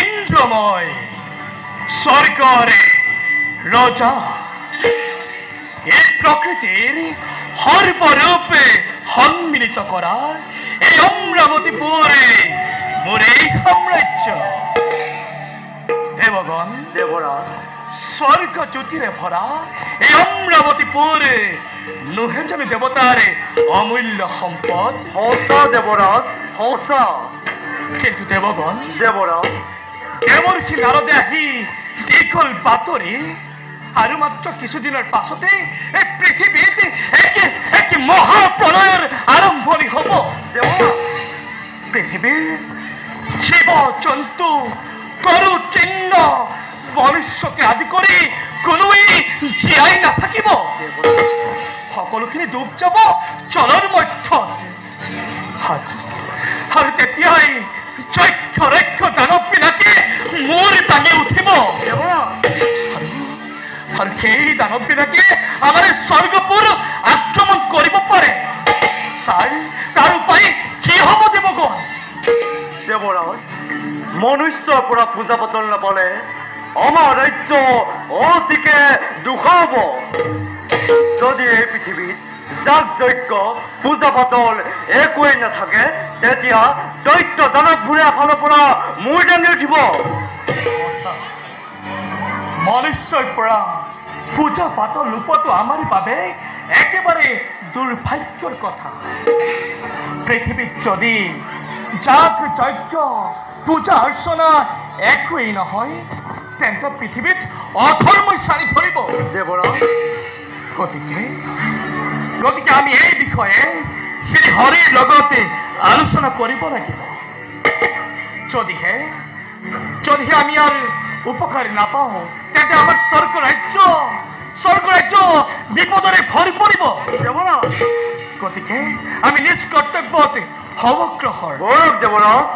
ইন্দ্রময় সরকারের রাজা এই প্রকৃতির সর্বরূপে সম্মিলিত করা এই অমরাবতীপুরে মোরে সাম্রাজ্য দেবগণ দেবরাজ স্বর্গ জ্যোতিরে ভরা এই অমরাবতীপুরে নুহে যাবে দেবতার অমূল্য সম্পদ। হসা দেবরাজ হসা। কিন্তু দেবগণ দেবরাজ দেবর্ষি নারদে আহি দীঘল বাতৰি আৰু মাত্ৰ কিছুদিনৰ পাছতে এই পৃথিৱীত এক মহাপ্ৰলয়ৰ আৰম্ভণি হ'ব। পৃথিৱীৰ জীৱ জন্তু গৰু তৃণ মনুষ্যকে আদি কৰি কোনোৱেই জীয়াই নাথাকিব। সকলোখিনি ডুব যাব জলৰ মধ্যত। আৰু তেতিয়াই যক্ষ ৰক্ষ দানৱবিলাকে মূৰ দাঙি উঠিব। আৰু সেই দানৱবিলাকে আমাৰ স্বৰ্গপুৰ আক্ৰমণ কৰিব পাৰে। তাৰ উপায় কি হ'ব দেৱগণ? দেৱৰাজ মনুষ্যৰ পৰা পূজা পাতল নাপালে আমাৰ ৰাজ্য অতিকে দুখ হ'ব। যদি এই পৃথিৱীত যাগ যজ্ঞ পূজা পাতল একোৱেই নাথাকে তেতিয়া দৈত্য দানৱবোৰে এফালৰ পৰা মূৰ দাঙি উঠিব। মনুষ্যৰ পৰা পূজা পাতল লোপটো আমাৰ বাবে একেবাৰে দুৰ্ভাগ্যৰ কথা। পৃথিৱীত যদি যাগ যজ্ঞ পূজা অৰ্চনা একোৱেই নহয় তেন্তে পৃথিৱীত অধৰ্মই চাৰি ধৰিব। দেৱৰাজ গতিকে আমি এই বিষয়ে শ্ৰী হৰিৰ লগতে আলোচনা কৰিব লাগিব। যদিহে আমি আৰু উপকাৰ নাপাওঁ তেন্তে আমাৰ স্বৰ্গ ৰাজ্য বিপদৰে ভৰি পৰিব। গতিকে আমি নিজ কৰ্তব্যত সমগ্ৰ দেৱৰাজ